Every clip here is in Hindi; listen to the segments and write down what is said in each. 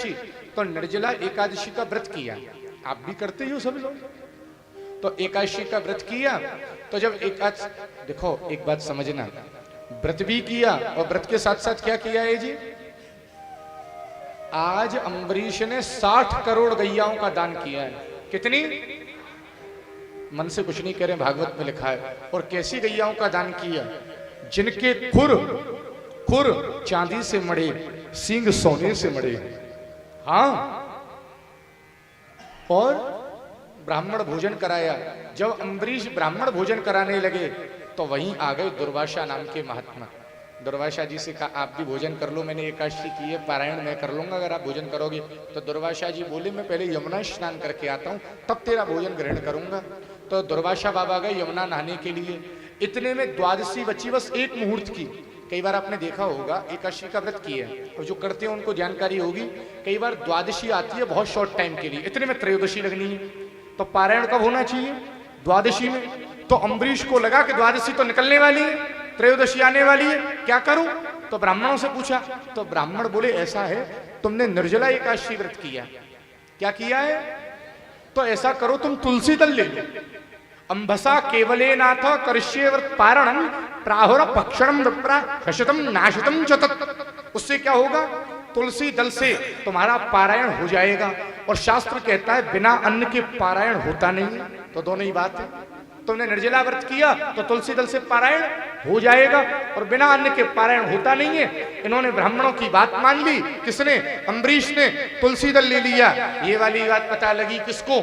एकादशी, तो निर्जला एकादशी का व्रत किया। आप भी करते ही हो सब लोग। तो एकादशी का व्रत किया, तो जब देखो एक बात समझना, व्रत भी किया और व्रत के साथ साथ क्या किया है जी? आज अम्बरीश ने 60 करोड़ गैयाओं का दान किया है। कितनी? मन से कुछ नहीं कह रहे, भागवत में लिखा है। और कैसी गैयाओं का दान किया? जिनके खुर चांदी से मड़े, सींग सोने से मड़े। हाँ, और ब्राह्मण भोजन कराया। जब अम्बरीश ब्राह्मण भोजन कराने लगे तो वहीं आ गए दुर्वासा नाम के महात्मा। दुर्वासा जी से कहा आप भी भोजन कर लो, मैंने एकादशी की है, पारायण मैं कर लूंगा अगर आप भोजन करोगे। तो दुर्वासा जी बोले मैं पहले यमुना स्नान करके आता हूँ, तब तेरा भोजन ग्रहण करूंगा। तो दुर्वासा बाबा गए यमुना नहाने के लिए। इतने में द्वादशी बची, बस एक मुहूर्त की। कई बार आपने देखा होगा, एकादशी का व्रत किया और जो करते हैं उनको जानकारी होगी, कई बार द्वादशी आती है बहुत शॉर्ट टाइम के लिए, इतने में त्रयोदशी लगनी है। तो पारायण कब होना चाहिए? द्वादशी में। तो अम्बरीश को लगा कि द्वादशी तो निकलने वाली है, त्रयोदशी आने वाली है, क्या करूं? तो ब्राह्मणों से पूछा, तो ब्राह्मण बोले ऐसा है, तुमने निर्जला एकादशी व्रत किया। क्या किया है? तो ऐसा करो, तुम तुलसी दल ले लो। अंबसा केवले नाथ करष्ये व्रत पारणम प्राहुर भक्षणम विप्रा हशतम नाशतम चतत। उससे क्या होगा? तुलसी दल से तुम्हारा पारायण हो जाएगा। और शास्त्र कहता है बिना अन्न के पारायण होता नहीं। तो दोनों ही बात है। तुमने निर्जला व्रत किया तो तुलसी दल से पारायण हो जाएगा, और बिना अन्न के पारायण होता नहीं है। इन्होंने ब्राह्मणों की बात मान ली। किसने? अम्बरीश ने तुलसी दल ले लिया। ये वाली बात पता लगी किसको?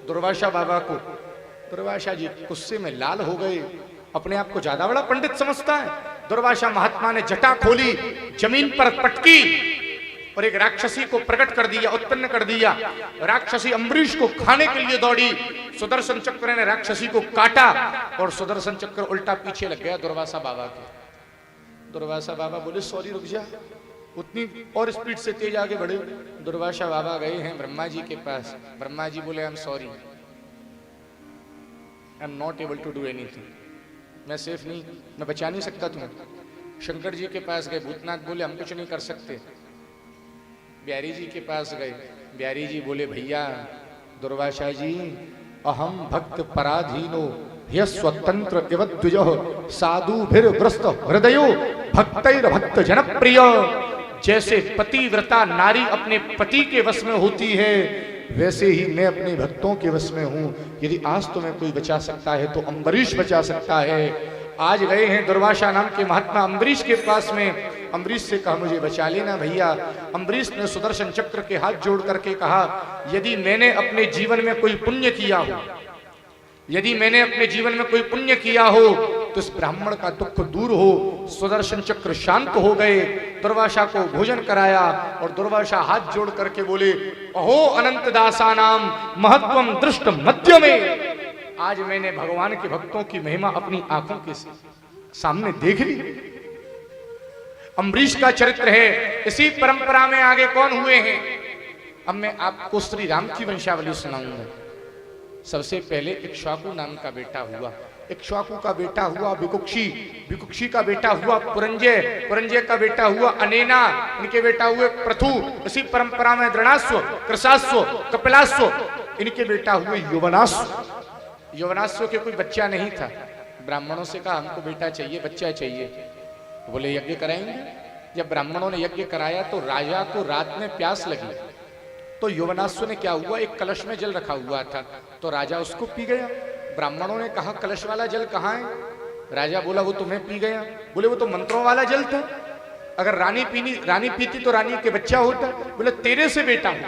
दुर्वासा बाबा को। दुर्वासा जी गुस्से में लाल हो गए, अपने आप को ज्यादा बड़ा पंडित समझता है। दुर्वासा महात्मा ने जटा खोली, जमीन पर पटकी और एक राक्षसी को प्रकट कर दिया, उत्पन्न कर दिया। राक्षसी अम्बरीश को खाने के लिए दौड़ी। सुदर्शन चक्र ने राक्षसी को काटा और सुदर्शन चक्र उल्टा पीछे लग गया दुर्वासा बाबा के। दुर्वासा बाबा बोले सॉरी रुक जा, उतनी और स्पीड से तेज आगे बढ़े। दुर्वासा बाबा गए हैं ब्रह्मा जी के पास। ब्रह्मा जी बोले I am sorry, I am not able to do anything. मैं सेफ नहीं, मैं बचा नहीं सकता तुम्हें। शंकर जी के पास गए, भूतनाथ बोले हम कुछ नहीं कर सकते। बिहारी जी के पास गए, बिहारी जी बोले भैया दुर्वासा जी अहम भक्त पराधीनो ह्य स्वतंत्र इव द्विजः साधु भीर व्रस्त हृदयो भक्तैर भक्त जनप्रिय। जैसे पतिव्रता नारी अपने पति के वश में होती है, वैसे ही मैं अपने भक्तों के वश में हूं। यदि आज तुम्हें कोई बचा सकता है तो अम्बरीश बचा सकता है। आज गए हैं दुर्वासा नाम के महात्मा अम्बरीश के पास में। अम्बरीश से कहा मुझे बचा लेना भैया। अम्बरीश ने सुदर्शन चक्र के हाथ जोड़ करके कहा यदि मैंने अपने जीवन में कोई पुण्य किया हो, यदि मैंने अपने जीवन में कोई पुण्य किया हो तो इस ब्राह्मण का दुख दूर हो। सुदर्शन चक्र शांत हो गए। दुर्वासा को भोजन कराया और दुर्वासा हाथ जोड़ करके बोले अहो अनंत दासा नाम महत्वम दृष्ट मध्य में। आज मैंने भगवान के भक्तों की महिमा अपनी आंखों के सामने देख ली। अम्बरीश का चरित्र है। इसी परंपरा में आगे कौन हुए हैं? अब मैं आपको श्री राम की वंशावली सुनाऊंगा। सबसे पहले इक्ष्वाकु नाम का बेटा हुआ। इक्ष्वाकु का बेटा हुआ विकुक्षी, विकुक्षी का बेटा हुआ पुरंजय, पुरंजय का बेटा हुआ अनेना, इनके बेटा हुए पृथु। इसी परंपरा में द्रोणास्व, कृशास्व, कपिलास्व, इनके बेटा हुए यौवनास्व। यौवनास्व के कोई बच्चा नहीं था। ब्राह्मणों से कहा हमको बेटा चाहिए, बच्चा चाहिए। बोले यज्ञ कराएंगे। जब ब्राह्मणों ने यज्ञ कराया तो राजा को रात में प्यास लगी। तो यौवनास्व ने क्या हुआ, एक कलश में जल रखा हुआ था, तो राजा उसको पी गया। ब्राह्मणों ने कहा कलश वाला जल कहाँ है? राजा बोला वो तुम्हें पी गया। बोले वो तो मंत्रों वाला जल था, अगर रानी पीती तो रानी के बच्चा होता। बोले तेरे से बेटा होता।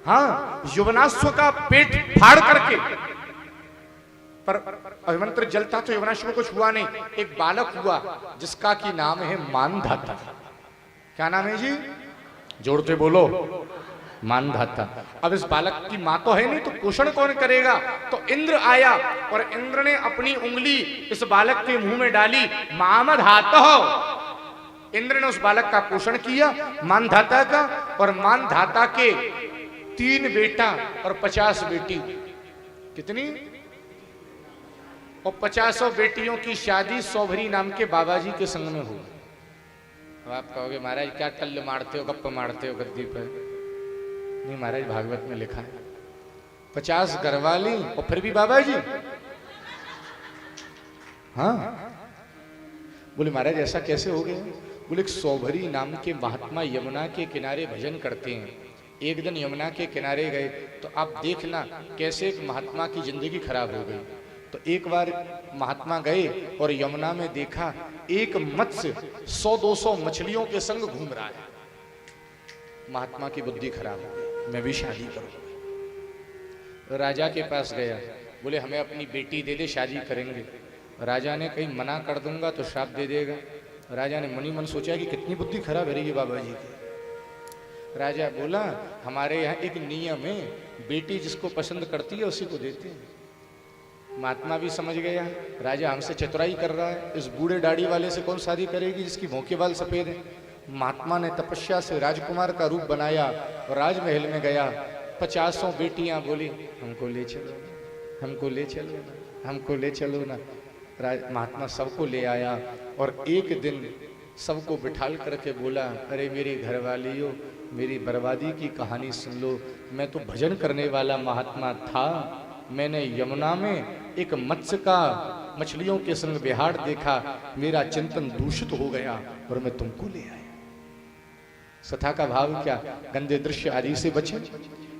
हाँ, यौवनास्व का पेट फाड़ करके, पर अभिमंत्रित जल था तो यौवनास्व को कुछ हुआ नहीं। एक बालक हुआ जिसका की नाम है मानधाता। क्या नाम है जी? जोड़ते बोलो, मानधाता। अब इस बालक की मां तो है नहीं, तो पोषण कौन करेगा? तो इंद्र आया और इंद्र ने अपनी उंगली इस बालक के मुंह में डाली। मामधाता हो, इंद्र ने उस बालक का पोषण किया, मानधाता का। और मानधाता के 3 बेटा और 50 बेटी। कितनी? और 50 बेटियों की शादी सौभरी नाम के बाबा जी के संग में हुई। अब आप कहोगे महाराज क्या टल्ल मारते हो, गप्प मारते हो गद्दी पर। नहीं महाराज, भागवत में लिखा है 50 घरवाली और फिर भी बाबा जी। हाँ, बोले महाराज ऐसा कैसे हो गया? बोले सौभरी नाम के महात्मा यमुना के किनारे भजन करते हैं। एक दिन यमुना के किनारे गए तो आप देखना कैसे एक महात्मा की जिंदगी खराब हो गई। तो एक बार महात्मा गए और यमुना में देखा एक मत्स्य 100-200 मछलियों के संग घूम रहा है। महात्मा की बुद्धि खराब हो गई, मैं भी शादी करूंगा। राजा के पास गया, बोले हमें अपनी बेटी दे दे, शादी करेंगे। राजा ने कहीं मना कर दूंगा तो श्राप दे देगा। राजा ने मनी मन सोचा कि कितनी बुद्धि खराब है बाबा जी की। राजा बोला हमारे यहाँ एक नियम है, बेटी जिसको पसंद करती है उसी को देते हैं। महात्मा भी समझ गया राजा हमसे चतुराई कर रहा है, इस बूढ़े दाढ़ी वाले से कौन शादी करेगी जिसकी भौंके बाल सफेद है। महात्मा ने तपस्या से राजकुमार का रूप बनाया और राजमहल में गया। 50 बेटियां बोली हमको ले चलो, हमको ले चलो ना, हमको ले चलो ना। महात्मा सबको ले आया और एक दिन सबको बिठाल करके बोला अरे मेरी घरवालियों, मेरी बर्बादी की कहानी सुन लो। मैं तो भजन करने वाला महात्मा था, मैंने यमुना में एक मत्स्य का मछलियों के संग विहार देखा, मेरा चिंतन दूषित हो गया और मैं तुमको ले आया। सथा का भाव क्या, गंदे दृश्य आदि से बचे।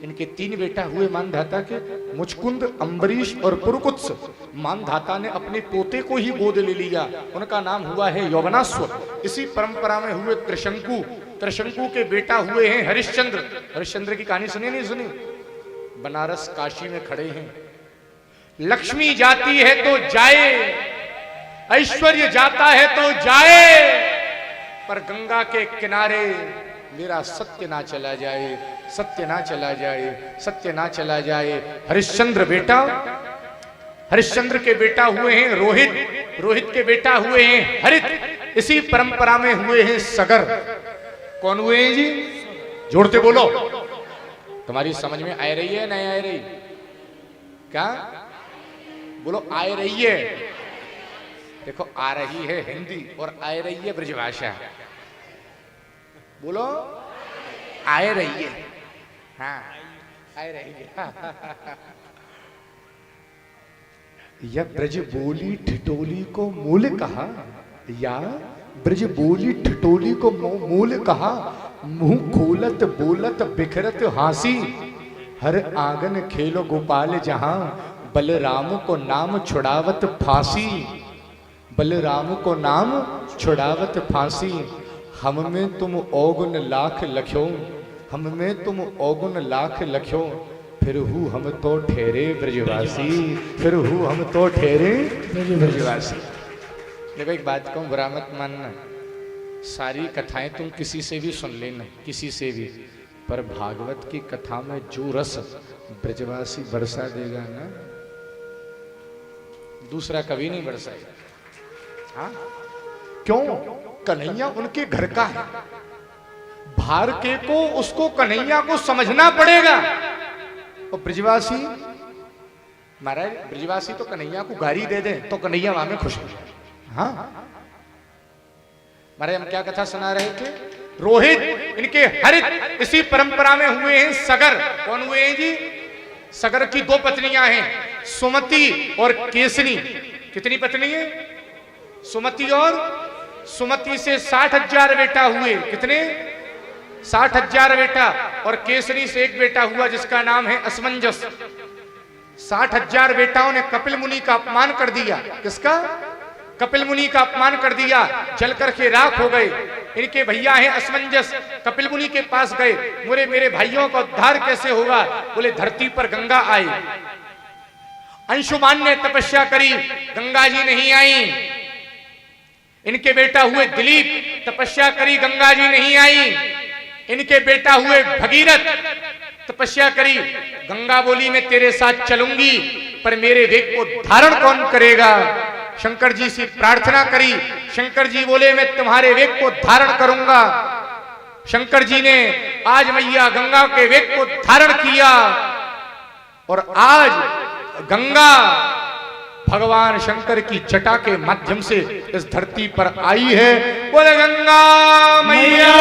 इनके 3 बेटा हुए मानधाता के, मुचकुंद, अम्बरीश और पुरुकुत्स। मानधाता ने अपने पोते को ही गोद ले लिया, उनका नाम हुआ है यौवनाश्व। इसी परंपरा में हुए त्रिशंकु, त्रिशंकु के बेटा हुए हैं हरिश्चंद्र। हरिश्चंद्र की कहानी सुनी नहीं सुनी? बनारस काशी में खड़े हैं, लक्ष्मी जाती है तो जाए, ऐश्वर्य जाता है तो जाए, पर गंगा के किनारे मेरा सत्य ना चला जाए, सत्य ना चला जाए, सत्य ना चला जाए। हरिश्चंद्र बेटा, हरिश्चंद्र के बेटा हुए हैं रोहित, रोहित के बेटा हुए हैं हरित। इसी परंपरा में हुए हैं सगर। कौन हुए हैं जी? जोड़ते बोलो। तुम्हारी समझ में आ रही है नहीं आ रही? क्या बोलो? आ रही है? देखो आ रही है हिंदी और आ रही है ब्रजभाषा। बोलो आ रही है। हाँ आ रही है। या ब्रज बोली ठिठोली को मूल कहा, या ब्रज बोली ठिठोली को मूल कहा, मुंह खोलत बोलत बिखरत हासी, हर आंगन खेलो गोपाल जहां, बलराम को नाम छुड़ावत फांसी, बलराम को नाम छुड़ावत फांसी। हम में तुम औगुन लाख लख्यो, हम में तुम औगुन लाख लख्यो, फिर हूँ हम तो ठहरे ब्रजवासी, फिर हूँ हम तो ठहरे ब्रजवासी। देखो एक बात कहूँ, बुरा मत मानना, सारी कथाएं तुम किसी से भी सुन लेना, किसी से भी, पर भागवत की कथा में जो रस ब्रजवासी बरसा देगा ना, दूसरा कभी नहीं बरसाएगा। हाँ क्यों? कन्हैया उनके घर का है, बाहर के को उसको कन्हैया को समझना पड़ेगा। और ब्रजवासी, महाराज ब्रजवासी तो कन्हैया को गाली दे दे तो कन्हैया वहां में खुश हो जाए। हाँ महाराज हम क्या कथा सुना रहे थे? रोहित, इनके हरित। इसी परंपरा में हुए हैं सगर। कौन हुए हैं जी? सगर की 2 पत्नियां हैं, सुमति और केसरी। कितनी पत्नी है? सुमति और सुमति से 60,000 बेटा हुए। कितने? 60,000 बेटा। और केसरी से एक बेटा हुआ जिसका नाम है असमंजस। 60,000 बेटाओं ने कपिल मुनि का अपमान कर दिया। किसका? कपिल मुनि का अपमान कर दिया, जल करके राख हो गए। इनके भैया हैं असमंजस, कपिल मुनि के पास गए, बोले मेरे भाइयों का उद्धार कैसे होगा? बोले धरती पर गंगा आई। अंशुमान ने तपस्या करी, गंगा जी नहीं आई। इनके बेटा हुए दिलीप, तपस्या करी, गंगा जी नहीं आई। इनके बेटा हुए भगीरथ, तपस्या करी, गंगा बोली मैं तेरे साथ चलूंगी, पर मेरे वेग को धारण कौन करेगा? शंकर जी से प्रार्थना करी, शंकर जी बोले मैं तुम्हारे वेग को धारण करूंगा। शंकर जी ने आज मैया गंगा के वेग को धारण किया और आज गंगा भगवान शंकर की जटा के माध्यम से इस धरती पर आई है। बोले गंगा मैया